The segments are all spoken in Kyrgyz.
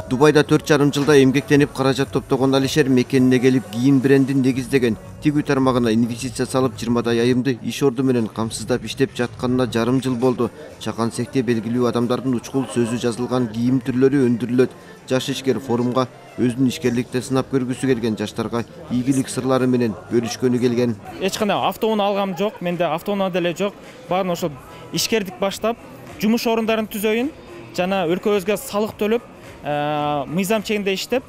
Дубайда 4,5 жылда эмгектенип каражат топтогон Алишер мекенине келип кийим брендин негиздеген. Тигүү тармагына инвестиция салып 20 айымды иш орду менен камсыздап иштеп жатканына жарым жыл болду. Чакан секте белгилүү адамдардын учкул сөзү жазылган кийим түрлөрү өндүрүлөт. Жаш ишкер форумга өзүнүн ишкерликте сынап көргүсү келген жаштарга ийгилик сырлары менен бөлүшкөнү келген. Эч кандай автоунаа алгам жок, менде автоунаа деле жок. Баарын ошо ишкердик баштап, жумуш орундарын түзөйүн, жана өлкөбүзгө салык төлөп, мыйзам чегинде иштеп,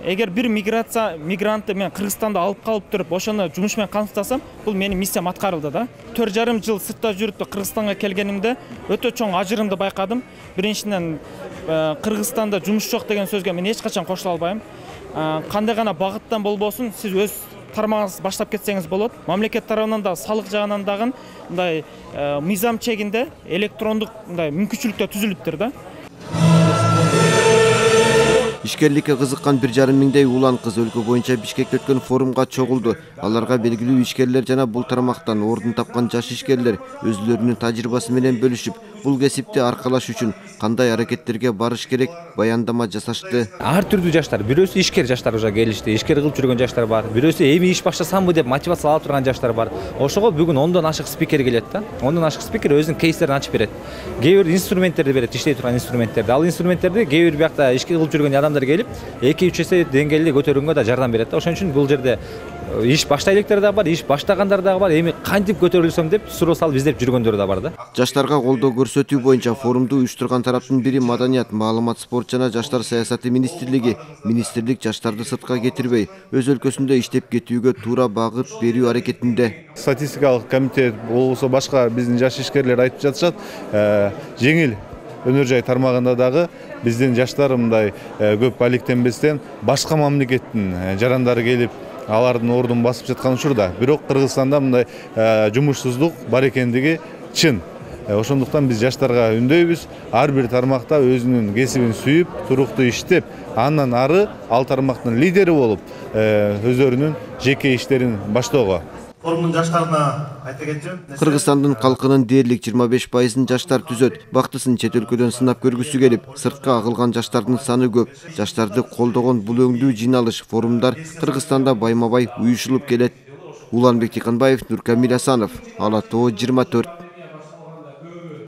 эгер бир мигрантты мен Кыргызстанда алып калып туруп, ошону жумуш менен камсыздасам, бул менин миссиям аткарылды да. 4,5 жыл сыртта жүрүп Кыргызстанга келгенимде өтө чоң ажырымды байкадым. Биринчиден Кыргызстанда жумуш жок деген сөзгө мен эч качан кошула албайм. Кандай гана багыттан болбосун, сиз өз тармагыңызды баштап кетсеңиз болот. Мамлекет тарабынан да, салык жагынан дагы мындай мыйзам чегинде электрондук мындай мүмкүнчүлүктөр түзүлүптүр да. Ишкерликке кызыккан 1,5 миңдей улан кыз өлкө боюнча Бишкекте өткөн форумга чогулду. Аларга белгилүү ишкерлер жана бул тармактан ордун тапкан жаш ишкерлер өзүлөрүнүн тажрыйбасы менен бөлүшүп, бул кесипти аркалаш үчүн кандай аракеттерге барыш керек баяндама жасашты. Ар түрдүү жаштар, бирөөсү ишкер жаштар уже келишти, ишкер кылып жүргөн жаштар бар. Бирөөсү эми иш баштасамбы деп мотивация ала турган жаштар бар. Ошого бүгүн 10дон ашык спикер келет да. 10дон ашык спикер өзүнүн кейстерин ачып берет. Кээ бир инструменттерди берет, иштей турган инструменттерди. Ал инструменттерди кээ бир биякта ишкер кылып жүргөн адамдар келип 2-3 эсе деңгээлде көтөргөнгө да жардам берет да. Ошон үчүн бул жерде иш баштайлыктар да бар, иш баштагандар да бар. Эми кантип көтөрүлсөм деп суроо салып издеп жүргөндөр да бар да. Жаштарга колдоо көрсөтүү боюнча форумду уюштурган тараптын бири Маданият, маалымат, спорт жана жаштар саясаты министрлиги. Министрлик жаштарды сыртка кетирбей, өз өлкөсүндө иштеп кетүүгө туура багыт берүү аракетинде. Статистикалык комитет болсо башка биздин жаш ишкерлер айтып жатышат, жеңил өнөр жай тармагында дагы биздин жаштар мындай көп алектенбестен башка мамлекеттин жарандары келип алардын ордун басып жаткан учурда, бирок Кыргызстанда мындай жумушсуздук бар экендиги чын. Ошондуктан биз жаштарга үндөйбүз, ар бир тармакта өзүнүн кесибин сүйүп, туруктуу иштеп, андан ары ал тармактын лидери болуп, өздөрүнүн жеке иштерин баштоого. Форумдун жаштарына айта кетчү. Кыргызстандын калкынын дээрлик 25%-ын жаштар түзөт. Бактысын чет өлкөдөн сынап көргүсү келип, сыртка агылган жаштардын саны көп. Жаштарды колдогон бул өңдүү жыйналыш, форумдар Кыргызстанда байма-бай уюшулуп келет. Уланбек Тиканбаев, Нуркамил Асанов, Ала Тоо 24.